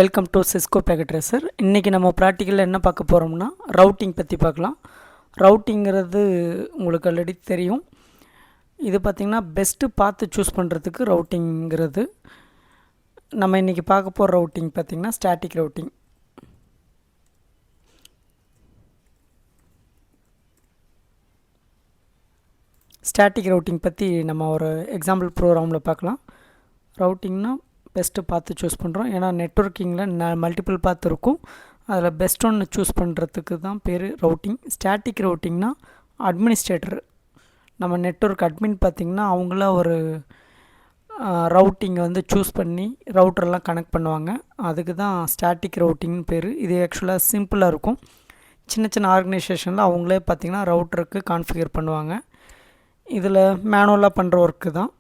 Welcome to Cisco packet tracer. இன்றைக்கி நம்ம ப்ராக்டிக்கலில் என்ன பார்க்க போகிறோம்னா ரவுட்டிங் பற்றி பார்க்கலாம். ரவுட்டிங்கிறது உங்களுக்கு ஆல்ரெடி தெரியும். இது பார்த்திங்கன்னா பெஸ்ட்டு பார்த்து சூஸ் பண்ணுறதுக்கு ரவுட்டிங்கிறது. நம்ம இன்றைக்கி பார்க்க போகிற ரவுட்டிங் பார்த்திங்கன்னா ஸ்டாட்டிக் ரவுட்டிங். ஸ்டாட்டிக் ரவுட்டிங் பற்றி நம்ம ஒரு எக்ஸாம்பிள் ப்ரோக்ராமில் பார்க்கலாம். ரவுட்டிங்னா பெஸ்ட்டு பார்த்து சூஸ் பண்ணுறோம். ஏன்னா நெட்வொர்க்கிங்கில் மல்டிபிள் பாத் இருக்கும். அதில் பெஸ்ட் ஒன்று சூஸ் பண்ணுறதுக்கு தான் பேர் ரவுட்டிங். ஸ்டாட்டிக் ரவுட்டிங்னா அட்மினிஸ்ட்ரேட்டர், நம்ம நெட்வொர்க் அட்மின் பார்த்திங்கன்னா அவங்கள ஒரு ரவுட்டிங்கை வந்து சூஸ் பண்ணி ரவுட்டரெல்லாம் கனெக்ட் பண்ணுவாங்க. அதுக்கு தான் ஸ்டாட்டிக் ரவுட்டிங்னு பேர். இது ஆக்சுவலாக சிம்பிளாக இருக்கும். சின்ன சின்ன ஆர்கனைசேஷனில் அவங்களே பார்த்திங்கன்னா ரவுட்டருக்கு கான்ஃபிகர் பண்ணுவாங்க. இதில் மேனுவலாக பண்ணுற ஒர்க்கு தான்.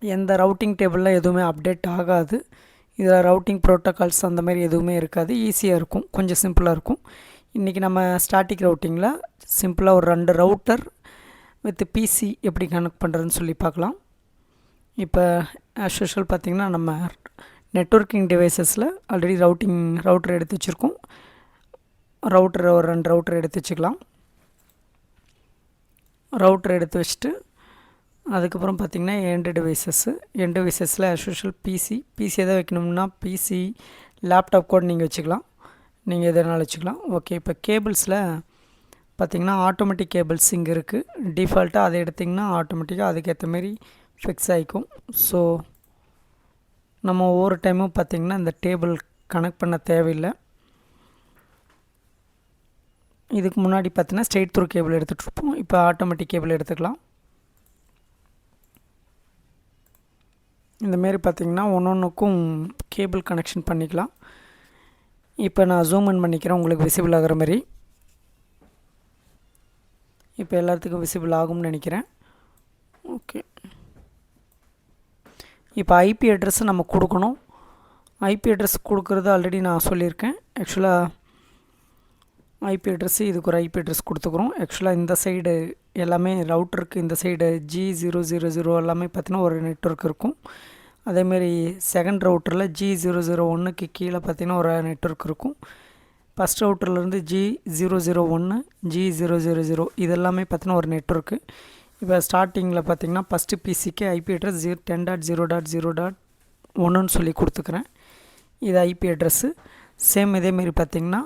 எந்த ரவுட்டிங் டேபிளில் எதுவுமே அப்டேட் ஆகாது. இதில் ரவுட்டிங் ப்ரோட்டோகால்ஸ் அந்த மாதிரி எதுவுமே இருக்காது. ஈஸியாக இருக்கும், கொஞ்சம் சிம்பிளாக இருக்கும். இன்றைக்கி நம்ம ஸ்டாட்டிக் ரவுட்டிங்கில் சிம்பிளாக ஒரு 2 ரவுட்டர் வித் பிசி எப்படி கனெக்ட் பண்ணுறதுன்னு சொல்லி பார்க்கலாம். இப்போ ஆஸ் யூஷுவல் பார்த்திங்கன்னா நம்ம நெட்வொர்க்கிங் டிவைசஸில் ஆல்ரெடி ரவுட்டர் எடுத்து வச்சுருக்கோம். ஒரு 2 ரவுட்டர் எடுத்து வச்சுக்கலாம். ரவுட்டர் எடுத்து வச்சுட்டு அதுக்கப்புறம் பார்த்திங்கன்னா எண்டு டிவைசஸில் ஆஸ் யூஷுவல் பிசி எதை வைக்கணும்னா பிசி, லேப்டாப் கூட நீங்கள் வச்சுக்கலாம். நீங்கள் எதனாலும் வச்சுக்கலாம். ஓகே, இப்போ கேபிள்ஸில் பார்த்திங்கன்னா ஆட்டோமேட்டிக் கேபிள்ஸ் இங்கே இருக்குது. டிஃபால்ட்டாக அதை எடுத்திங்கன்னா ஆட்டோமேட்டிக்காக அதுக்கேற்ற மாரி ஃபிக்ஸ் ஆகிக்கும். ஸோ நம்ம ஒவ்வொரு டைமும் பார்த்திங்கன்னா இந்த டேபிள் கனெக்ட் பண்ண தேவையில்லை. இதுக்கு முன்னாடி பார்த்திங்கன்னா ஸ்ட்ரெயிட் த்ரூ கேபிள் எடுத்துகிட்டு இருப்போம். இப்போ ஆட்டோமேட்டிக் கேபிள் எடுத்துக்கலாம். இந்தமாரி பார்த்திங்கன்னா ஒன்றுக்கும் கேபிள் கனெக்ஷன் பண்ணிக்கலாம். இப்போ நான் ஜூம் இன் பண்ணிக்கிறேன் உங்களுக்கு விசிபிள் ஆகிற மாதிரி. இப்போ எல்லாத்துக்கும் விசிபிள் ஆகும்னு நினைக்கிறேன். ஓகே, இப்போ ஐபி அட்ரஸ் நம்ம கொடுக்கணும். ஐபி அட்ரஸ் கொடுக்குறது ஆல்ரெடி நான் சொல்லியிருக்கேன். ஆக்சுவலாக ஐபி அட்ரஸ் இதுக்கு ஒரு ஐபி அட்ரஸ் கொடுத்துக்குறோம். ஆக்சுவலாக இந்த சைடு எல்லாமே ரவுட்டருக்கு இந்த சைடு G000 எல்லாமே பார்த்திங்கன்னா ஒரு நெட்வொர்க் இருக்கும். அதேமாரி செகண்ட் ரவுட்டரில் G001க்கு கீழே பார்த்திங்கன்னா ஒரு நெட்வொர்க் இருக்கும். ஃபஸ்ட் ரவுட்டர்லேருந்து G001, G000 இதெல்லாமே பார்த்திங்கன்னா ஒரு நெட்வொர்க்கு. இப்போ ஸ்டார்டிங்கில் பார்த்திங்கன்னா ஃபஸ்ட்டு பிசிக்கு ஐபி அட்ரஸ் 10.0.0.1ன்னு சொல்லி கொடுத்துக்கிறேன். இது ஐபி அட்ரஸ்ஸு. சேம் இதேமாரி பார்த்திங்கன்னா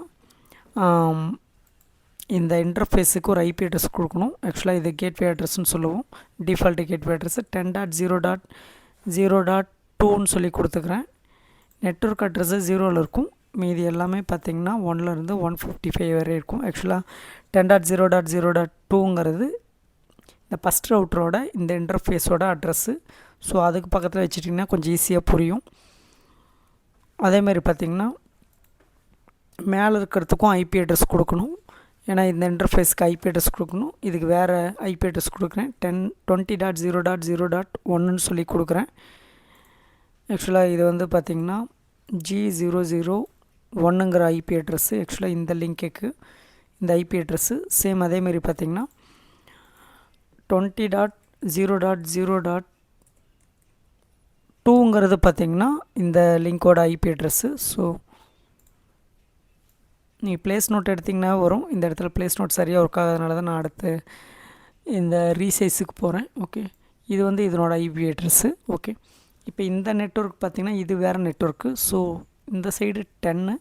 இந்த இன்டர்ஃபேஸுக்கு ஒரு ஐபி அட்ரஸ் கொடுக்கணும். ஆக்சுவலாக இது கேட்வே அட்ரஸ்ன்னு சொல்லுவோம். டிஃபால்ட்டு கேட்வே அட்ரஸ் 10.0.0.2ன்னு சொல்லி கொடுத்துக்கிறேன். நெட்வொர்க் அட்ரஸ்ஸு 0ல் இருக்கும். மீதி எல்லாமே பார்த்திங்கன்னா 1லேருந்து 155 வரை இருக்கும். ஆக்சுவலாக 10.0.0.2ங்கிறது இந்த ஃபஸ்ட் ரவுட்டரோட இந்த இன்டர்ஃபேஸோட அட்ரஸ்ஸு. ஸோ அதுக்கு பக்கத்தில் வச்சுட்டிங்கன்னா கொஞ்சம் ஈஸியாக புரியும். அதேமாதிரி பார்த்திங்கன்னா மேலே இருக்கிறதுக்கும் ஐபி அட்ரஸ் கொடுக்கணும். ஏன்னா இந்த இன்டர்ஃபேஸ்க்கு ஐபி அட்ரஸ் கொடுக்கணும். இதுக்கு வேறு ஐபி அட்ரஸ் கொடுக்குறேன். 20.0.0.1ன்னு சொல்லி கொடுக்குறேன். ஆக்சுவலாக இது வந்து பார்த்திங்கன்னா G001ங்கிற ஐபி அட்ரஸ்ஸு. ஆக்சுவலாக இந்த லிங்க்குக்கு இந்த ஐபி அட்ரஸ்ஸு சேம் அதேமாரி பார்த்திங்கன்னா 20.0.0.2ங்கிறது பார்த்திங்கன்னா இந்த லிங்க்கோட ஐபி அட்ரஸ்ஸு. ஸோ நீங்கள் ப்ளேஸ் நோட் எடுத்திங்கன்னா வரும். இந்த இடத்துல ப்ளேஸ் நோட் சரியாக ஒர்க் ஆகாதனால தான் நான் அடுத்து இந்த ரீசைஸுக்கு போகிறேன். ஓகே, இது வந்து இதனோட ஐபி அட்ரஸ்ஸு. ஓகே, இப்போ இந்த நெட்வொர்க் பார்த்திங்கன்னா இது வேறு நெட்வொர்க்கு. ஸோ இந்த சைடு 10,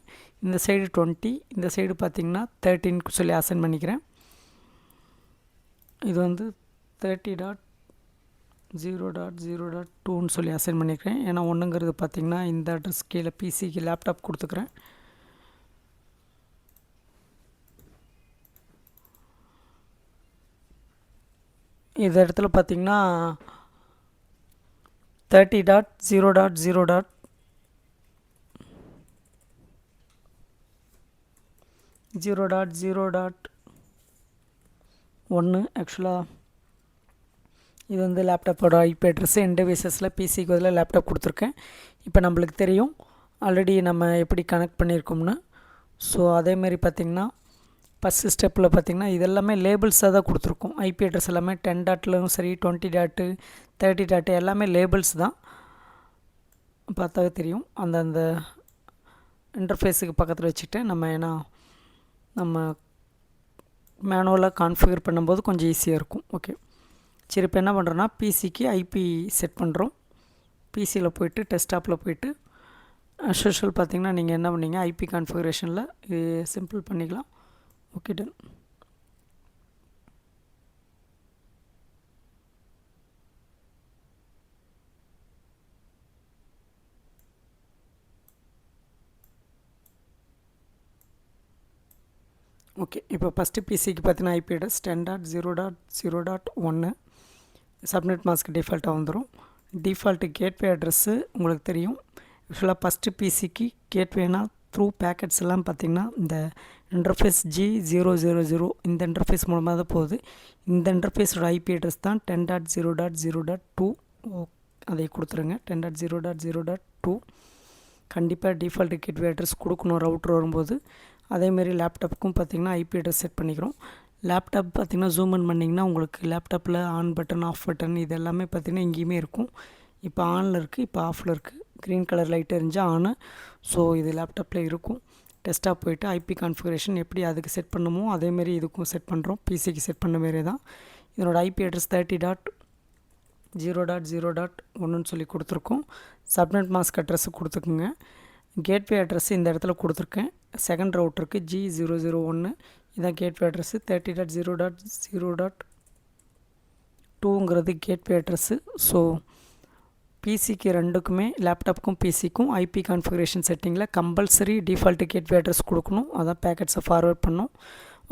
இந்த சைடு 20, இந்த சைடு பார்த்திங்கன்னா 13க்கு சொல்லி அசைன் பண்ணிக்கிறேன். இது வந்து 30.0.0.2ன்னு சொல்லி அசைன் பண்ணிக்கிறேன். ஏன்னா 1ங்கிறது பார்த்திங்கன்னா இந்த அட்ரஸ் கீழே பிசிக்கு லேப்டாப் கொடுத்துக்கிறேன். இந்த இடத்துல பார்த்திங்கன்னா 30.0.0.1 ஆக்சுவலாக இது வந்து லேப்டாப்போட ஐபி அட்ரஸ். என் டிவைசஸில் பிசிக்கு பதில் லேப்டாப் கொடுத்துருக்கேன். இப்போ நம்மளுக்கு தெரியும் ஆல்ரெடி நம்ம எப்படி கனெக்ட் பண்ணியிருக்கோம்னு. ஸோ அதேமாரி பார்த்திங்கன்னா ஃபஸ்ட்டு ஸ்டெப்பில் பார்த்திங்கன்னா இதெல்லாமே லேபிள்ஸாக தான் கொடுத்துருக்கோம். ஐபி அட்ரஸ் எல்லாமே 10 டாட்லையும் சரி 20 டாட்டு 30 டாட்டு எல்லாமே லேபிள்ஸ் தான். பார்த்தாவே தெரியும். அந்தந்த இன்டர்ஃபேஸுக்கு பக்கத்தில் வச்சுட்டு நம்ம மேனுவலாக கான்ஃபிகர் பண்ணும்போது கொஞ்சம் ஈஸியாக இருக்கும். ஓகே, சரி. இப்போ என்ன பண்ணுறோன்னா பிசிக்கு ஐபி செட் பண்ணுறோம். பிசியில் போய்ட்டு டெஸ்க்டாப்பில் போய்ட்டு யூஷுவல் பார்த்திங்கன்னா நீங்கள் என்ன பண்ணீங்க, ஐபி கான்ஃபிகரேஷனில் இது சிம்பிள் பண்ணிக்கலாம். Okay, done. ஓகே, இப்போ ஃபஸ்ட்டு பிசிக்கு பார்த்தீங்கன்னா ஐபி அட்ரஸ் 10.0.0.1 சப்நெட் மாஸ்க் டிஃபால்ட்டாக வந்துடும். டிஃபால்ட்டு கேட்வே அட்ரஸ்ஸு உங்களுக்கு தெரியும். யூஸ்வலாக ஃபஸ்ட்டு பிசிக்கு கேட்வேனா த்ரூ பேக்கெட்ஸ் எல்லாம் பார்த்திங்கன்னா இந்த இன்டர்ஃபேஸ் G000 இந்த இன்டர்ஃபேஸ் மூலமாக தான் போகுது. இந்த இன்டர்ஃபேஸோட ஐபி அட்ரஸ் தான் 10.0.0.2. அதை கொடுத்துருங்க. 10.0.0.2 கண்டிப்பாக டிஃபால்ட்டு கேட்வே அட்ரஸ் கொடுக்கணும் ரவுட்டர் வரும்போது. அதேமாரி லேப்டாப்புக்கும் பார்த்திங்கன்னா ஐபி அட்ரஸ் செட் பண்ணிக்கிறோம். லேப்டாப் பார்த்திங்கன்னா ஜூம் இன் பண்ணிங்கன்னா உங்களுக்கு லேப்டாப்பில் ஆன் பட்டன், ஆஃப் பட்டன் இது எல்லாமே பார்த்திங்கன்னா இங்கேயுமே இருக்கும். இப்போ ஆனில் இருக்குது, இப்போ ஆஃபில் இருக்குது. க்ரீன் கலர் லைட் எரிஞ்சால் ஆனு. ஸோ இது லேப்டாப்பில் இருக்கும். டெஸ்க்டாப் போய்ட்டு ஐபி கான்ஃபிகரேஷன் எப்படி அதுக்கு செட் பண்ணுமோ அதேமாரி இதுக்கும் செட் பண்ணுறோம். பிசிக்கு செட் பண்ண மாரி தான். இதனோட ஐபி அட்ரஸ் 30.0.0.1 சொல்லி கொடுத்துருக்கோம். சப்நெட் மாஸ்க் அட்ரஸ் கொடுத்துக்குங்க. கேட்வே அட்ரஸ் இந்த இடத்துல கொடுத்துருக்கேன். செகண்ட் ரவுட்டருக்கு G001 இதான் கேட்வே அட்ரஸ்ஸு. 30.0.0.2ங்கிறது கேட்வே அட்ரஸ்ஸு. ஸோ பிசிக்கு ரெண்டுக்குமே லேப்டாப்புக்கும் பிசிக்கும் ஐபி கான்ஃபிகரேஷன் செட்டிங்கில் கம்பல்சரி டிஃபால்ட்டு கேட்வே அட்ரஸ் கொடுக்கணும். அதான் பேக்கெட்ஸை ஃபார்வேர்ட் பண்ணணும்.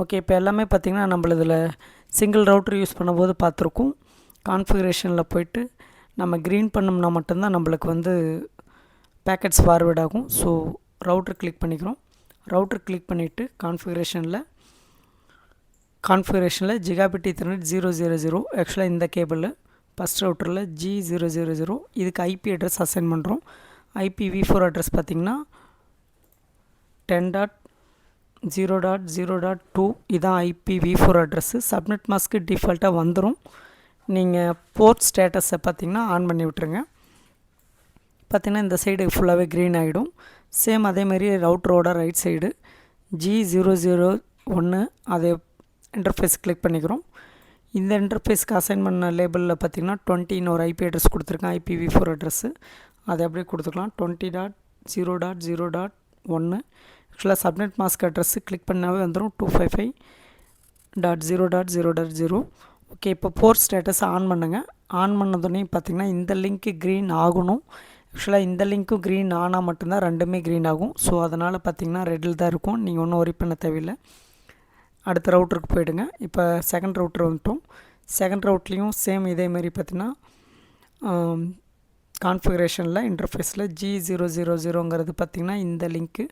ஓகே, இப்போ எல்லாமே பார்த்திங்கன்னா நம்மள இதில் சிங்கிள் ரவுட்டர் யூஸ் பண்ணும்போது பார்த்துருக்கோம். கான்ஃபிகரேஷனில் போய்ட்டு நம்ம க்ரீன் பண்ணோம்னா மட்டும்தான் நம்மளுக்கு பேக்கெட்ஸ் ஃபார்வேர்ட் ஆகும். ஸோ ரவுட்டர் கிளிக் பண்ணிக்கிறோம். ரவுட்டர் கிளிக் பண்ணிவிட்டு கான்ஃபிகரேஷனில் ஜிகாபிட் ஈத்தர்நெட் 000 ஆக்சுவலாக இந்த கேபிளில் ஃபஸ்ட் ரவுட்டரில் G000 இதுக்கு ஐபி அட்ரஸ் அசைன் பண்ணுறோம். IPv4 அட்ரஸ் பார்த்திங்கன்னா 10.0.0.2 இதான் IPv4 அட்ரஸ்ஸு. சப்நெட் மாஸ்க்கு டிஃபால்ட்டாக வந்துடும். நீங்கள் போர்ட் ஸ்டேட்டஸை பார்த்திங்கன்னா ஆன் பண்ணி விட்டுருங்க. பார்த்திங்கன்னா இந்த சைடு ஃபுல்லாகவே க்ரீன் ஆகிடும். சேம் அதேமாரி ரவுட்டரோட ரைட் சைடு G001 அதே இன்டர்ஃபேஸ் கிளிக் பண்ணிக்கிறோம். இந்த இன்டர்ஃபேஸ்க்கு அசைன் பண்ண லேபிளில் பார்த்திங்கன்னா 20 ஒரு ஐபி அட்ரஸ் கொடுத்துருக்கேன். IPv4 அட்ரஸ்ஸு அதை அப்படியே கொடுத்துக்கலாம். 20.0.0.1 ஆக்சுவலாக சப்நெட் மாஸ்க் அட்ரஸ்ஸு கிளிக் பண்ணாவே வந்துடும் 255.0.0.0. ஓகே, இப்போ போர்ட் ஸ்டேட்டஸ் ஆன் பண்ணுங்கள். ஆன் பண்ணதுன்னே பார்த்திங்கன்னா இந்த லிங்க்கு க்ரீன் ஆகணும். ஆக்சுவலாக இந்த லிங்க்கும் க்ரீன் ஆனால் மட்டும்தான் ரெண்டுமே க்ரீன் ஆகும். ஸோ அதனால் பார்த்திங்கன்னா ரெட்டில் தான் இருக்கும். நீங்கள் ஒன்றும் ஒரி பண்ண தேவையில்லை. அடுத்த ரவுட்டருக்கு போய்டுங்க. இப்போ செகண்ட் ரவுட்டர் வந்துட்டோம். செகண்ட் ரவுட்லேயும் சேம் இதேமாரி பார்த்திங்கன்னா கான்ஃபிகரேஷனில் இன்டர்ஃபேஸில் G000ங்கிறது பார்த்திங்கன்னா இந்த லிங்க்கு.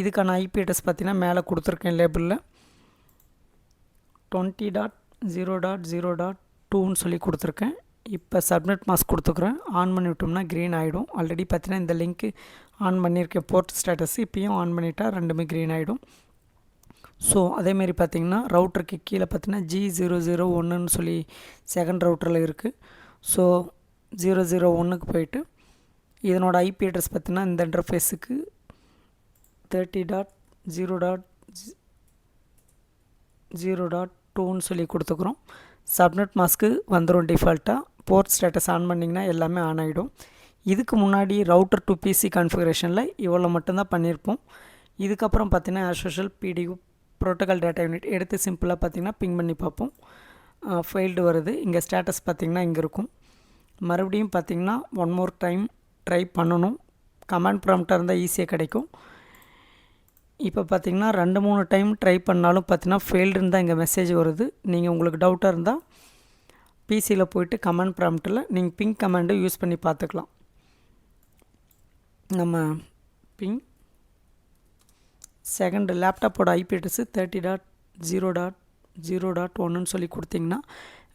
இதுக்கான ஐபி அட்ரஸ் பார்த்திங்கன்னா மேலே கொடுத்துருக்கேன் லேபிளில் 20.0.0.2ன்னு சொல்லி கொடுத்துருக்கேன். இப்போ சப்நெட் மாஸ்க் கொடுத்துக்குறேன். ஆன் பண்ணி விட்டோம்னா க்ரீன் ஆகிடும். ஆல்ரெடி பார்த்தீங்கன்னா இந்த லிங்க்கு ஆன் பண்ணியிருக்கேன் போர்ட் ஸ்டேட்டஸ். இப்போயும் ஆன் பண்ணிட்டால் ரெண்டுமே க்ரீன் ஆகிடும். ஸோ அதேமாரி பார்த்திங்கன்னா ரவுட்டருக்கு கீழே பார்த்திங்கன்னா G001ன்னு சொல்லி செகண்ட் ரவுட்டரில் இருக்குது. ஸோ 001க்கு போயிட்டு இதனோட ஐபி அட்ரஸ் பார்த்திங்கன்னா இந்த இன்டர்ஃபேஸுக்கு 30.0.0.2ன்னு சொல்லி கொடுத்துக்குறோம். சப்நெட் மாஸ்க்கு வந்துடும் டிஃபால்ட்டாக. போர்ட் ஸ்டேட்டஸ் ஆன் பண்ணிங்கன்னா எல்லாமே ஆன் ஆகிடும். இதுக்கு முன்னாடி ரவுட்டர் டு பிசி கான்ஃபிகரேஷனில் இவ்வளோ மட்டும்தான் பண்ணியிருப்போம். இதுக்கப்புறம் பார்த்திங்கன்னா as usual PDU protocol data unit எடுத்து சிம்பிளாக பார்த்திங்கன்னா பிங் பண்ணி பார்ப்போம். ஃபெயில்டு வருது. இங்கே ஸ்டேட்டஸ் பார்த்திங்கன்னா இங்கே இருக்கும். மறுபடியும் பார்த்திங்கன்னா ஒன் மோர் டைம் ட்ரை பண்ணணும். கமாண்ட் ப்ராம்ப்டாக இருந்தால் ஈஸியாக கிடைக்கும். இப்போ பார்த்திங்கன்னா 2-3 டைம் ட்ரை பண்ணாலும் பார்த்திங்கன்னா ஃபெயில்டுன்னு தான் இங்கே மெசேஜ் வருது. நீங்கள் உங்களுக்கு டவுட்டாக இருந்தால் பிசியில் போய்ட்டு கமாண்ட் ப்ராம்ப்டில் நீங்கள் பிங் கமாண்டு யூஸ் பண்ணி பார்த்துக்கலாம். நம்ம பிங் செகண்ட் லேப்டாப்போட ஐபி அட்ரஸ் 30.0.0.1ன்னு சொல்லி கொடுத்திங்கன்னா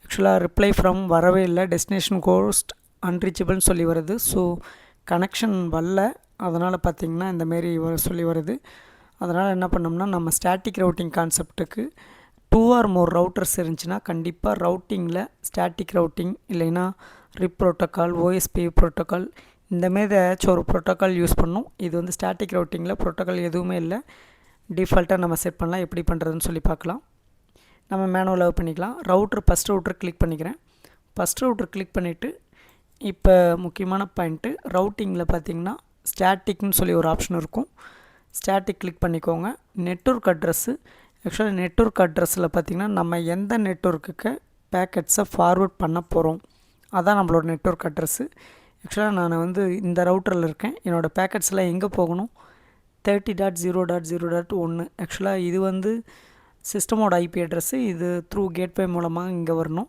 ஆக்சுவலாக ரிப்ளை ஃப்ரம் வரவே இல்லை. டெஸ்டினேஷன் கோஸ்ட் அன்ரீச்சபிள்னு சொல்லி வருது. ஸோ கனெக்ஷன் வரல. அதனால் பார்த்திங்கன்னா இந்தமாரி சொல்லி வருது. அதனால் என்ன பண்ணோம்னா நம்ம ஸ்டாட்டிக் ரவுட்டிங் கான்செப்ட்டுக்கு 2 or more ரவுட்டர்ஸ் இருந்துச்சுன்னா கண்டிப்பாக ரவுட்டிங்கில் ஸ்டாட்டிக் ரவுட்டிங் இல்லைன்னா RIP ப்ரோட்டோக்கால், OSPF ப்ரோட்டோக்கால் இந்தமாரி ஏதாச்சும் ஒரு ப்ரோட்டோக்கால் யூஸ் பண்ணணும். இது வந்து ஸ்டாட்டிக் ரவுட்டிங்கில் ப்ரோட்டோக்கால் எதுவுமே இல்லை. டிஃபால்ட்டாக நம்ம செட் பண்ணலாம். எப்படி பண்ணுறதுன்னு சொல்லி பார்க்கலாம். நம்ம மேனுவலாக பண்ணிக்கலாம். ஃபஸ்ட் ரவுட்டர் கிளிக் பண்ணிக்கிறேன். ஃபஸ்ட் ரவுட்டர் கிளிக் பண்ணிவிட்டு இப்போ முக்கியமான பாயிண்ட்டு ரவுட்டிங்கில் பார்த்திங்கன்னா ஸ்டாட்டிக்னு சொல்லி ஒரு ஆப்ஷன் இருக்கும். ஸ்டாட்டிக் கிளிக் பண்ணிக்கோங்க. நெட்வொர்க் அட்ரஸ்ஸு ஆக்சுவலாக நெட்வொர்க் அட்ரஸில் பார்த்திங்கன்னா நம்ம எந்த நெட்வொர்க்குக்கு பேக்கெட்ஸை ஃபார்வேர்ட் பண்ண போகிறோம் அதான் நம்மளோட நெட்வொர்க் அட்ரஸ்ஸு. ஆக்சுவலாக நான் வந்து இந்த ரவுட்டரில் இருக்கேன். என்னோடய பேக்கெட்ஸ்லாம் எங்கே போகணும் 30.0.0.1. ஆக்சுவலாக இது வந்து சிஸ்டமோட ஐபி அட்ரஸ்ஸு. இது த்ரூ கேட்வே மூலமாக இங்கே வரணும்.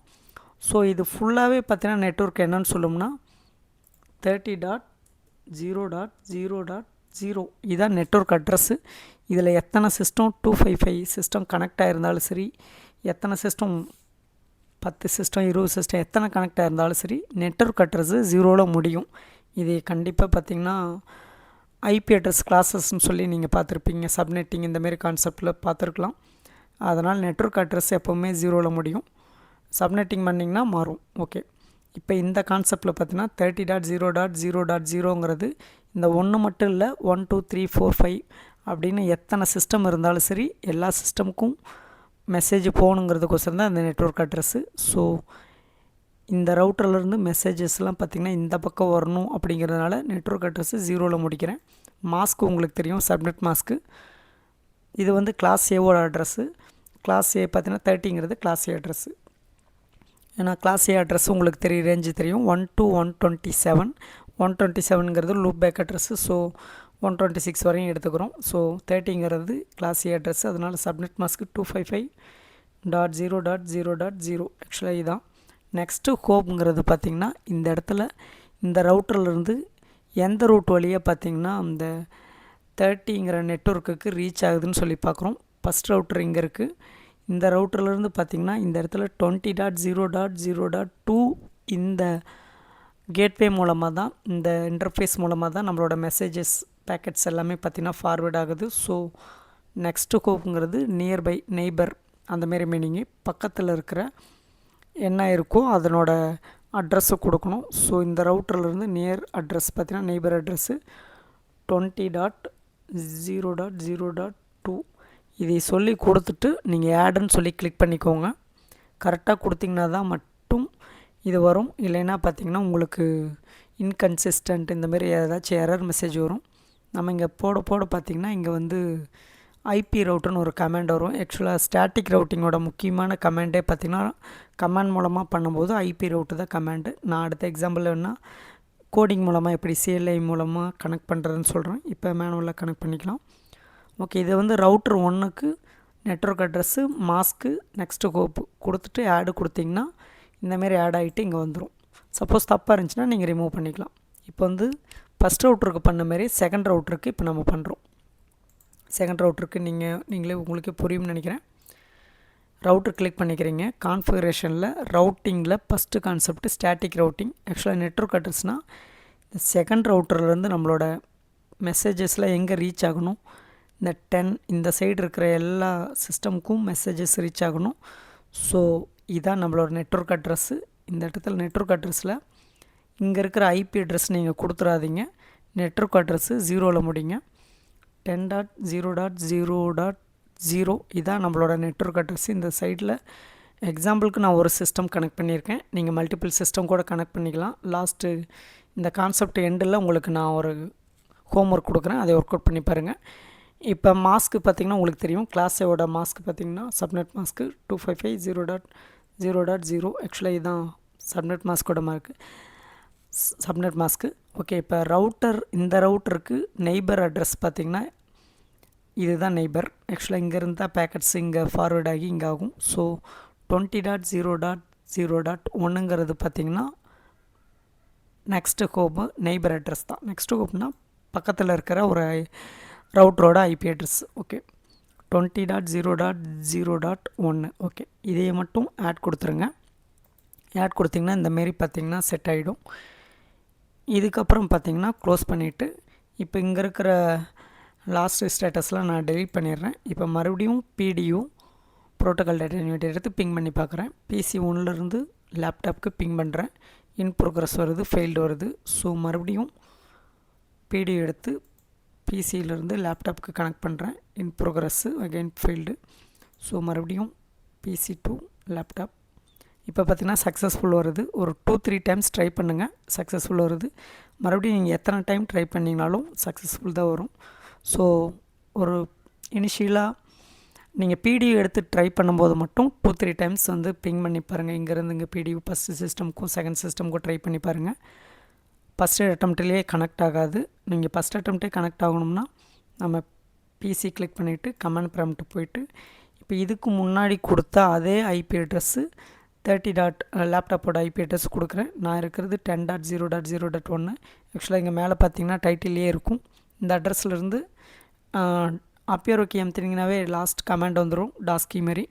ஸோ இது ஃபுல்லாகவே பார்த்தீங்கன்னா நெட்வொர்க் என்னன்னு சொல்லும்னா 30.0.0.0 இதான் நெட்வொர்க் அட்ரஸ்ஸு. இதில் எத்தனை சிஸ்டம் 255 சிஸ்டம் கனெக்ட் ஆகிருந்தாலும் சரி, எத்தனை சிஸ்டம் 10 சிஸ்டம் 20 சிஸ்டம் எத்தனை கனெக்ட் ஆகிருந்தாலும் சரி, நெட்வொர்க் அட்ரஸ்ஸு 0ல் முடியும். இது கண்டிப்பாக பார்த்திங்கன்னா ஐபி அட்ரஸ் கிளாஸஸ்ன்னு சொல்லி நீங்கள் பார்த்துருப்பீங்க. சப்நெட்டிங் இந்தமாரி கான்செப்டில் பார்த்துருக்கலாம். அதனால் நெட்வொர்க் அட்ரஸ் எப்போவுமே 0ல் முடியும். சப்நெட்டிங் பண்ணிங்கன்னா மாறும். ஓகே, இப்போ இந்த கான்செப்டில் பார்த்தீங்கன்னா 30.0.0.0ங்கிறது இந்த ஒன்று மட்டும் இல்லை, 1 2 3 4 5 அப்படின்னு எத்தனை சிஸ்டம் இருந்தாலும் சரி எல்லா சிஸ்டமுக்கும் மெசேஜ் போகணுங்கிறதுக்கோசரம் தான் இந்த நெட்வொர்க் அட்ரஸ்ஸு. ஸோ இந்த ரவுட்டர்லேருந்து மெசேஜஸ்லாம் பார்த்திங்கன்னா இந்த பக்கம் வரணும் அப்படிங்கிறதுனால நெட்வொர்க் அட்ரஸ்ஸு 0ல் முடிக்கிறேன். மாஸ்க்கு உங்களுக்கு தெரியும், சப்நெட் மாஸ்க்கு. இது வந்து கிளாஸ் ஏவோட அட்ரஸ்ஸு. கிளாஸ் ஏ பார்த்திங்கன்னா 30ங்கிறது கிளாஸ் ஏ அட்ரஸ்ஸு. ஏன்னா கிளாஸ் ஏ அட்ரஸ் உங்களுக்கு தெரியும், ரேஞ்சு தெரியும். 1 to 127. 127ங்கிறது லூப் பேக் அட்ரஸ்ஸு. ஸோ 126 வரையும் எடுத்துக்கிறோம். ஸோ 30ங்கிறது கிளாஸ் ஏ அட்ரஸ். அதனால் சப்நெட் மாஸ்க்கு 255.0.0.0 ஆக்சுவலாக இதுதான். நெக்ஸ்ட்டு ஹோப்ங்கிறது பார்த்திங்கன்னா இந்த இடத்துல இந்த ரவுட்டர்லேருந்து எந்த ரூட் வழியாக பார்த்திங்கன்னா அந்த 30ங்கிற நெட்வொர்க்குக்கு ரீச் ஆகுதுன்னு சொல்லி பார்க்குறோம். ஃபஸ்ட் ரவுட்டர் இங்கே இருக்குது. இந்த ரவுட்டர்லேருந்து பார்த்திங்கன்னா இந்த இடத்துல 20.0.0.2 இந்த கேட்வே மூலமாக தான், இந்த இன்டர்ஃபேஸ் மூலமாக தான் நம்மளோட மெசேஜஸ் பேக்கெட்ஸ் எல்லாமே பார்த்திங்கன்னா ஃபார்வேர்ட் ஆகுது. ஸோ நெக்ஸ்ட்டு ஹோப்புங்கிறது நியர்பை நெய்பர் அந்தமாரி மீனிங்கு. பக்கத்தில் இருக்கிற என்ன இருக்கோ அதனோட அட்ரஸை கொடுக்கணும். ஸோ இந்த ரவுட்டர்லேருந்து நியர் அட்ரஸ் பார்த்திங்கன்னா நெய்பர் அட்ரஸ்ஸு 20.0.0.2 இதை சொல்லி கொடுத்துட்டு நீங்கள் ஆடுன்னு சொல்லி கிளிக் பண்ணிக்கோங்க. கரெக்டாக கொடுத்திங்கன்னா தான் மட்டும் இது வரும். இல்லைன்னா பார்த்திங்கன்னா உங்களுக்கு இன்கன்சிஸ்டன்ட் இந்தமாரி ஏதாச்சும் எரர் மெசேஜ் வரும். நம்ம இங்கே போட பார்த்திங்கன்னா இங்கே வந்து ஐபி ரவுட்டுன்னு ஒரு கமாண்ட் வரும். ஆக்சுவலாக ஸ்டாட்டிக் ரவுட்டிங்கோட முக்கியமான கமாண்டே பார்த்திங்கன்னா கமாண்ட் மூலமாக பண்ணும்போது ஐபி ரவுட்டு தான் கமாண்டு. நான் அடுத்த எக்ஸாம்பிள் வேணால் கோடிங் மூலமாக எப்படி சிஎல்ஐ மூலமாக கனெக்ட் பண்ணுறதுன்னு சொல்கிறேன். இப்போ மேனுவலாக கனெக்ட் பண்ணிக்கலாம். ஓகே, இது வந்து ரவுட்டர் 1க்கு network address mask next hope கொடுத்துட்டு ஆடு கொடுத்திங்கன்னா இந்தமாரி ஆட் ஆகிட்டு இங்கே வந்துடும். சப்போஸ் தப்பாக இருந்துச்சுன்னா நீங்கள் ரிமூவ் பண்ணிக்கலாம். இப்போ வந்து ஃபஸ்ட் ரவுட்டருக்கு பண்ண மாதிரி செகண்ட் ரவுட்டருக்கு இப்போ நம்ம பண்ணுறோம். செகண்ட் ரவுட்டருக்கு நீங்களே உங்களுக்கே புரியும்னு நினைக்கிறேன். ரவுட்டர் கிளிக் பண்ணிக்கிறீங்க. கான்ஃபிகரேஷனில் ரவுட்டிங்கில் ஃபஸ்ட்டு கான்செப்ட் ஸ்டாட்டிக் ரவுட்டிங். ஆக்சுவலாக நெட்வொர்க் அட்ரஸ்னால் இந்த செகண்ட் ரவுட்டர்லேருந்து நம்மளோட மெசேஜஸில் எங்கே ரீச் ஆகணும், இந்த 10 இந்த சைடு இருக்கிற எல்லா சிஸ்டமுக்கும் மெசேஜஸ் ரீச் ஆகணும். ஸோ இதான் நம்மளோட நெட்வொர்க் அட்ரஸ்ஸு. இந்த இடத்துல நெட்வொர்க் அட்ரஸில் இங்கே இருக்கிற ஐபி அட்ரஸ் நீங்கள் கொடுத்துடாதீங்க. நெட்வொர்க் அட்ரஸ்ஸு 0ல் முடிங்க. 10.0.0.0 இதான் நம்மளோட நெட்வொர்க் அட்ரஸ். இந்த சைடில் எக்ஸாம்பிளுக்கு நான் ஒரு சிஸ்டம் கனெக்ட் பண்ணியிருக்கேன். நீங்கள் மல்டிபிள் சிஸ்டம் கூட கனெக்ட் பண்ணிக்கலாம். லாஸ்ட்டு இந்த கான்செப்ட் எண்டில் உங்களுக்கு நான் ஒரு ஹோம்ஒர்க் கொடுக்குறேன், அதை ஒர்க் அவுட் பண்ணி பாருங்கள். இப்போ மாஸ்க்கு பார்த்திங்கன்னா உங்களுக்கு தெரியும், கிளாஸோட மாஸ்க்கு பார்த்திங்கன்னா சப்நெட் மாஸ்க்கு 255.0.0.0 ஆக்சுவலாக இதுதான் சப்நெட் மாஸ்க்கோட சப்நெட் மாஸ்க்கு. ஓகே, இப்போ இந்த ரவுட்டருக்கு நெய்பர் அட்ரஸ் பார்த்திங்கன்னா இதுதான் நெய்பர். ஆக்சுவலாக இங்கேருந்து தான் பேக்கெட்ஸ் இங்கே ஃபார்வேர்ட் ஆகி இங்கே ஆகும். ஸோ 20.0.0.1ங்கிறது பார்த்திங்கன்னா நெக்ஸ்ட்டு ஹோப்பு நெய்பர் அட்ரஸ் தான். நெக்ஸ்ட்டு ஹோப்னால் பக்கத்தில் இருக்கிற ஒரு ரவுட்டரோட ஐபி அட்ரஸ். ஓகே, 20.0.0.1. ஓகே, இதையே மட்டும் ஆட் கொடுத்துருங்க. ஆட் கொடுத்திங்கன்னா இந்தமாரி பார்த்திங்கன்னா செட் ஆகிடும். இதுக்கப்புறம் பார்த்திங்கன்னா க்ளோஸ் பண்ணிவிட்டு இப்போ இங்கே இருக்கிற லாஸ்ட் ஸ்டேட்டஸ்லாம் நான் டெலீட் பண்ணிடுறேன். இப்போ மறுபடியும் பிடியூ ப்ரோட்டோகால் டேட்டா யூனிட் எடுத்து பிங் பண்ணி பார்க்குறேன். PC 1லேருந்து லேப்டாப்புக்கு பிங் பண்ணுறேன். இன் ப்ரோக்ரஸ் வருது, ஃபெயில்டு வருது. ஸோ மறுபடியும் பிடி எடுத்து பிசியிலேருந்து லேப்டாப்புக்கு கனெக்ட் பண்ணுறேன். இன் ப்ரோக்ரஸ்ஸு அகைன் ஃபெயில்டு. ஸோ மறுபடியும் பிசி டு லேப்டாப். இப்போ பார்த்திங்கன்னா சக்ஸஸ்ஃபுல் வருது. ஒரு 2-3 டைம்ஸ் ட்ரை பண்ணுங்கள், சக்ஸஸ்ஃபுல் வருது. மறுபடியும் நீங்கள் எத்தனை டைம் ட்ரை பண்ணிங்கனாலும் சக்ஸஸ்ஃபுல் தான் வரும். ஸோ ஒரு இனிஷியலாக நீங்கள் பிடியூ எடுத்து ட்ரை பண்ணும்போது மட்டும் 2-3 டைம்ஸ் வந்து பிங் பண்ணி பாருங்கள். இங்கேருந்து இங்கே பிடியூ ஃபஸ்ட்டு சிஸ்டமுக்கும் செகண்ட் சிஸ்டமுக்கும் ட்ரை பண்ணி பாருங்கள். ஃபஸ்ட்டு அட்டம்ப்ட்லேயே கனெக்ட் ஆகாது. நீங்கள் ஃபஸ்ட் அட்டம்ப்டே கனெக்ட் ஆகணும்னா நம்ம பிசி கிளிக் பண்ணிவிட்டு கமாண்ட் ப்ராம்ப்ட் போயிட்டு இப்போ இதுக்கு முன்னாடி கொடுத்த அதே ஐபி அட்ரஸ்ஸு 30. லேப்டாப்போட ஐபி அட்ரஸ் கொடுக்குறேன். நான் இருக்கிறது 10.0.0.1. ஆக்சுவலாக இங்கே மேலே பார்த்தீங்கன்னா டைட்டிலே இருக்கும். இந்த அட்ரஸ்லேருந்து அப்பியர் ஓகே அமுத்தினீங்கனாவே லாஸ்ட் கமாண்ட் வந்துடும் டாஸ்கி மாதிரி.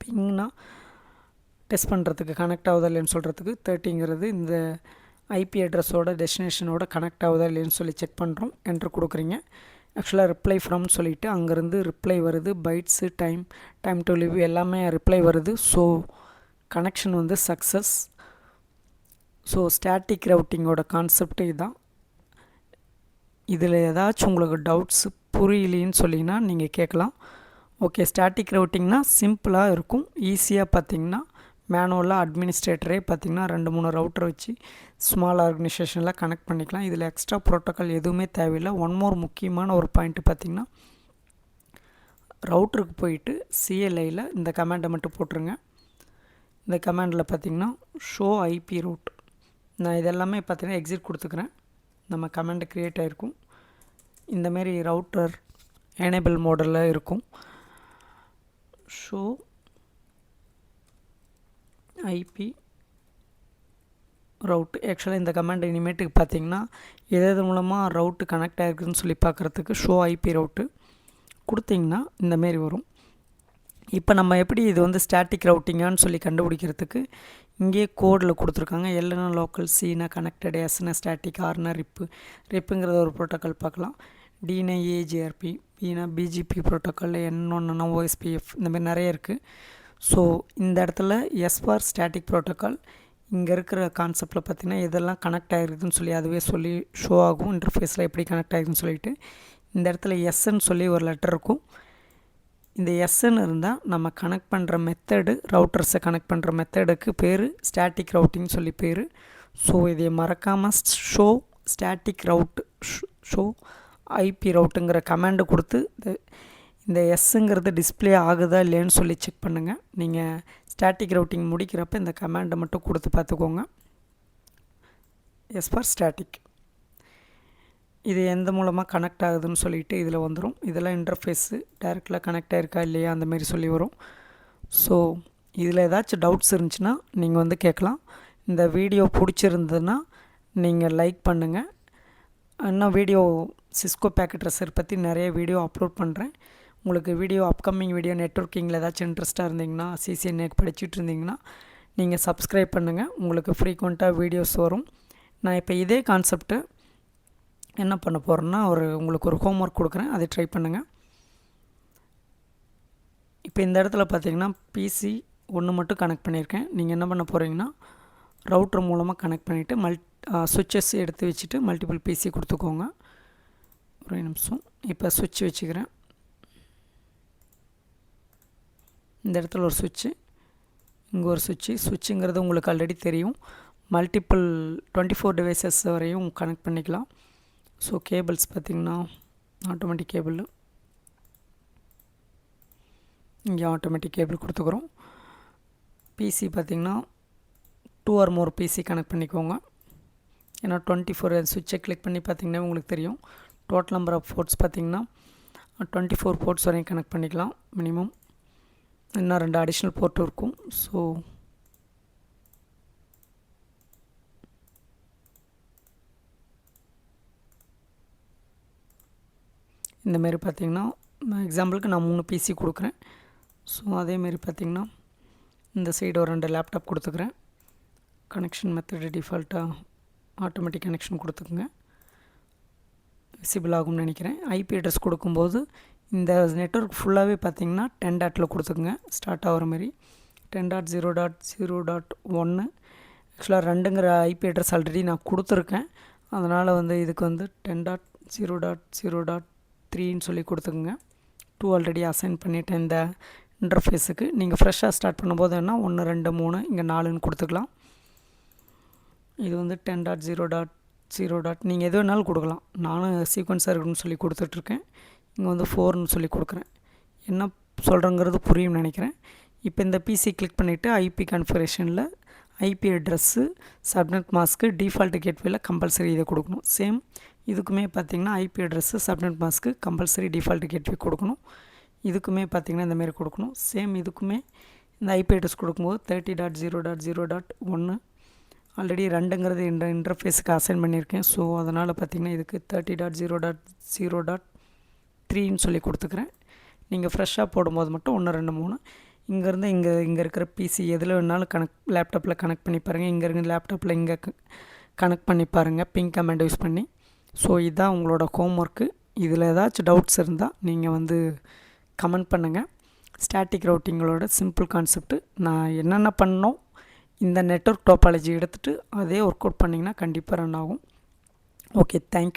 பிங்னா டெஸ்ட் பண்ணுறதுக்கு கனெக்ட் ஆகுதா இல்லைன்னு சொல்கிறதுக்கு 30ங்கிறது இந்த ஐபி அட்ரஸோட டெஸ்டினேஷனோட கனெக்ட் ஆகுதா இல்லைன்னு சொல்லி செக் பண்ணுறோம். என்ட்ரு கொடுக்குறீங்க. ஆக்சுவலாக ரிப்ளை ஃப்ரம்னு சொல்லிவிட்டு அங்கேருந்து ரிப்ளை வருது. பைட்ஸு டைம் டு லிவ் எல்லாமே ரிப்ளை வருது. ஸோ கனெக்ஷன் வந்து சக்ஸஸ். ஸோ ஸ்டாட்டிக் ரவுட்டிங்கோட கான்செப்ட் இதுதான். இதில் ஏதாச்சும் உங்களுக்கு டவுட்ஸு புரியலின்னு சொல்லிங்கன்னா நீங்கள் கேட்கலாம். ஓகே, ஸ்டாட்டிக் ரவுட்டிங்னா சிம்பிளாக இருக்கும். ஈஸியாக பார்த்திங்கன்னா மேனுவலாக அட்மினிஸ்ட்ரேட்டரே பார்த்திங்கன்னா 2-3 ரவுட்டர் வச்சு ஸ்மால் ஆர்கனைசேஷனில் கனெக்ட் பண்ணிக்கலாம். இதில் எக்ஸ்ட்ரா ப்ரோட்டோக்கால் எதுவுமே தேவையில்லை. ஒன் மோர் முக்கியமான ஒரு பாயிண்ட்டு பார்த்திங்கன்னா ரவுட்டருக்கு போயிட்டு சிஎல்ஐயில் இந்த கமாண்டை மட்டும் போட்டுருங்க. இந்த கமாண்டில் பார்த்திங்கன்னா ஷோ ஐபி ரூட். நான் இதெல்லாமே பார்த்திங்கன்னா எக்ஸிட் கொடுத்துக்கிறேன். நம்ம கமாண்டு க்ரியேட் ஆகிருக்கும். இந்தமாரி ரவுட்டர் எனேபிள் மோடில் இருக்கும். Show IP route. ஆக்சுவலாக இந்த கமாண்ட் இனிமேட்டுக்கு பார்த்திங்கன்னா எது மூலமாக ரவுட்டு கனெக்ட் ஆகிருக்குதுன்னு சொல்லி பார்க்குறதுக்கு ஷோ ஐபி ரவுட்டு கொடுத்திங்கன்னா இந்தமாரி வரும். இப்போ நம்ம எப்படி இது வந்து ஸ்டாட்டிக் ரவுட்டிங்கான்னு சொல்லி கண்டுபிடிக்கிறதுக்கு இங்கே கோடில் கொடுத்துருக்காங்க. எல்னா லோக்கல், சினா கனெக்டட், எஸ்னா ஸ்டாட்டிக், ஆர்னா ரிப்புங்கிறத ஒரு ப்ரோட்டோக்கால் பார்க்கலாம். டினா ஏஜிஆர்பி, பினா பிஜிபி ப்ரோட்டோக்கால், N1னா ஓஎஸ்பிஎஃப், இந்தமாதிரி நிறைய இருக்குது. ஸோ இந்த இடத்துல எஸ் ஃபார் ஸ்டாட்டிக் ப்ரோட்டோக்கால். இங்கே இருக்கிற கான்செப்டில் பார்த்திங்கன்னா இதெல்லாம் கனெக்ட் ஆகிருக்குதுன்னு சொல்லி அதுவே சொல்லி ஷோ ஆகும். இன்டர்ஃபேஸில் எப்படி கனெக்ட் ஆகிருக்குன்னு சொல்லிட்டு இந்த இடத்துல எஸ்ன்னு சொல்லி ஒரு லெட்டர் இருக்கும். இந்த எஸ்ன்னு இருந்தால் நம்ம கனெக்ட் பண்ணுற மெத்தடு, ரவுட்டர்ஸை கனெக்ட் பண்ணுற மெத்தடுக்கு பேர் ஸ்டாட்டிக் ரவுட்டிங் சொல்லி பேர். ஸோ இதை மறக்காமல் show static route, show IP ரவுட்டுங்கிற கமாண்டு கொடுத்து இந்த எஸ்ஸுங்கிறது டிஸ்பிளே ஆகுதா இல்லைன்னு சொல்லி செக் பண்ணுங்கள். நீங்கள் ஸ்டாட்டிக் ரவுட்டிங் முடிக்கிறப்ப இந்த கமாண்டை மட்டும் கொடுத்து பார்த்துக்கோங்க. S for static. இது எந்த மூலமாக கனெக்ட் ஆகுதுன்னு சொல்லிவிட்டு இதில் வந்துடும். இதெல்லாம் இன்டர்ஃபேஸு டைரெக்டாக கனெக்ட் ஆகிருக்கா இல்லையா அந்தமாரி சொல்லி வரும். ஸோ இதில் ஏதாச்சும் டவுட்ஸ் இருந்துச்சுன்னா நீங்கள் வந்து கேட்கலாம். இந்த வீடியோ பிடிச்சிருந்ததுன்னா நீங்கள் லைக் பண்ணுங்கள். இன்னும் வீடியோ சிஸ்கோ பேக்கெட் ட்ரெஸ்ஸர் பற்றி நிறைய வீடியோ அப்லோட் பண்ணுறேன். உங்களுக்கு வீடியோ அப்கமிங் வீடியோ நெட்வொர்க்கிங்கில் ஏதாச்சும் இன்ட்ரெஸ்ட்டாக இருந்தீங்கன்னா, சிசிஎன்ஏக்கு படிச்சுட்டு இருந்தீங்கன்னா நீங்கள் சப்ஸ்கிரைப் பண்ணுங்கள். உங்களுக்கு ஃப்ரீக்வெண்ட்டாக வீடியோஸ் வரும். நான் இப்போ இதே கான்செப்ட்டு என்ன பண்ண போகிறேன்னா உங்களுக்கு ஒரு ஹோம்ஒர்க் கொடுக்குறேன், அதை ட்ரை பண்ணுங்கள். இப்போ இந்த இடத்துல பார்த்தீங்கன்னா பிசி ஒன்று மட்டும் கனெக்ட் பண்ணியிருக்கேன். நீங்கள் என்ன பண்ண போகிறீங்கன்னா ரவுட்டர் மூலமாக கனெக்ட் பண்ணிவிட்டு சுவிட்சஸ் எடுத்து வச்சுட்டு மல்டிபிள் பிசி கொடுத்துக்கோங்க. ஒரு நிமிஷம். இப்போ சுவிட்ச் வச்சுக்கிறேன். இந்த இடத்துல ஒரு சுவிட்சு, இங்கே ஒரு சுவிட்சுங்கிறது உங்களுக்கு ஆல்ரெடி தெரியும். மல்டிபிள் 24 டிவைசஸ் வரையும் கனெக்ட் பண்ணிக்கலாம். ஸோ கேபிள்ஸ் பார்த்திங்கன்னா ஆட்டோமேட்டிக் கேபிள், இங்கே ஆட்டோமேட்டிக் கேபிள் கொடுத்துக்கிறோம். பிசி பார்த்திங்கன்னா 2 or more பிசி கனெக்ட் பண்ணிக்கோங்க. ஏன்னா 24 சுவிட்சை கிளிக் பண்ணி பார்த்திங்கன்னா உங்களுக்கு தெரியும். டோட்டல் நம்பர் ஆஃப் போர்ட்ஸ் பார்த்திங்கன்னா 24 போர்ட்ஸ் வரையும் கனெக்ட் பண்ணிக்கலாம் மினிமம். இன்னும் 2 அடிஷ்னல் போர்ட் இருக்கும். ஸோ இந்தமாரி பார்த்திங்கன்னா எக்ஸாம்பிளுக்கு நான் 3 பிசி கொடுக்குறேன். ஸோ அதேமாரி பார்த்திங்கன்னா இந்த சைடு ஒரு 2 லேப்டாப் கொடுத்துக்கிறேன். கனெக்ஷன் மெத்தடு டிஃபால்ட்டாக ஆட்டோமேட்டிக் கனெக்ஷன் கொடுத்துக்குங்க. விசிபிள் ஆகும்னு நினைக்கிறேன். ஐபி அட்ரஸ் கொடுக்கும்போது இந்த நெட்வொர்க் ஃபுல்லாகவே பார்த்திங்கன்னா 10 கொடுத்துக்குங்க. ஸ்டார்ட் ஆகிற மாதிரி 10.0.0.1. ஆக்சுவலாக 2ங்கிற ஐபி அட்ரஸ் ஆல்ரெடி நான் கொடுத்துருக்கேன். அதனால் வந்து இதுக்கு வந்து 10.0.0.3ன்னு சொல்லி கொடுத்துக்குங்க. 2 ஆல்ரெடி அசைன் பண்ணிவிட்டேன் இந்த இன்டர்ஃபேஸுக்கு. நீங்கள் ஃப்ரெஷ்ஷாக ஸ்டார்ட் பண்ணும்போது என்ன 1 2 3 இங்கே 4ன்னு கொடுத்துக்கலாம். இது வந்து 10.0.0. நீங்கள் எது வேணாலும் கொடுக்கலாம். நானும் சீக்வன்ஸாக இருக்குன்னு சொல்லி கொடுத்துட்ருக்கேன். இங்கே வந்து 4ன்னு சொல்லி கொடுக்குறேன். என்ன சொல்கிறேங்கிறது புரியும்னு நினைக்கிறேன். இப்போ இந்த பிசி கிளிக் பண்ணிவிட்டு ஐபி கான்ஃபிகரேஷனில் IP address, subnet mask, default கேட்வேல கம்பல்சரி இதை கொடுக்கணும். சேம் இதுக்குமே பார்த்திங்கன்னா IP address, subnet mask compulsory default gateway கொடுக்கணும். இதுக்குமே பார்த்திங்கன்னா இந்தமாரி கொடுக்கணும். சேம் இதுக்குமே இந்த ஐபி அட்ரஸ் கொடுக்கும்போது 30.0.0.1 ஆல்ரெடி 2ங்கிறது இந்த இன்டர்ஃபேஸுக்கு அசைன் பண்ணியிருக்கேன். ஸோ அதனால் பார்த்திங்கன்னா இதுக்கு 30.0.0.3ன்னு சொல்லி கொடுத்துக்கிறேன். நீங்கள் ஃப்ரெஷ்ஷாக போடும்போது மட்டும் 1 2 3 இங்கேருந்து இங்கே இருக்கிற பிசி எதில் வேணாலும் லேப்டாப்பில் கனெக்ட் பண்ணி பாருங்கள். இங்கே இருக்கிற லேப்டாப்பில் இங்கே கனெக்ட் பண்ணி பாருங்கள் பிங் கமாண்ட் யூஸ் பண்ணி. ஸோ இதுதான் உங்களோட ஹோம் ஒர்க்கு. இதில் ஏதாச்சும் டவுட்ஸ் இருந்தால் நீங்கள் வந்து கமெண்ட் பண்ணுங்கள். ஸ்டாட்டிக் ரவுட்டிங்களோட சிம்பிள் கான்செப்ட்டு நான் என்னென்ன பண்ணோம், இந்த நெட்வொர்க் டோபாலஜி எடுத்துகிட்டு அதே ஒர்க் அவுட் பண்ணிங்கன்னா கண்டிப்பாக ரன் ஆகும். Okay, thank you.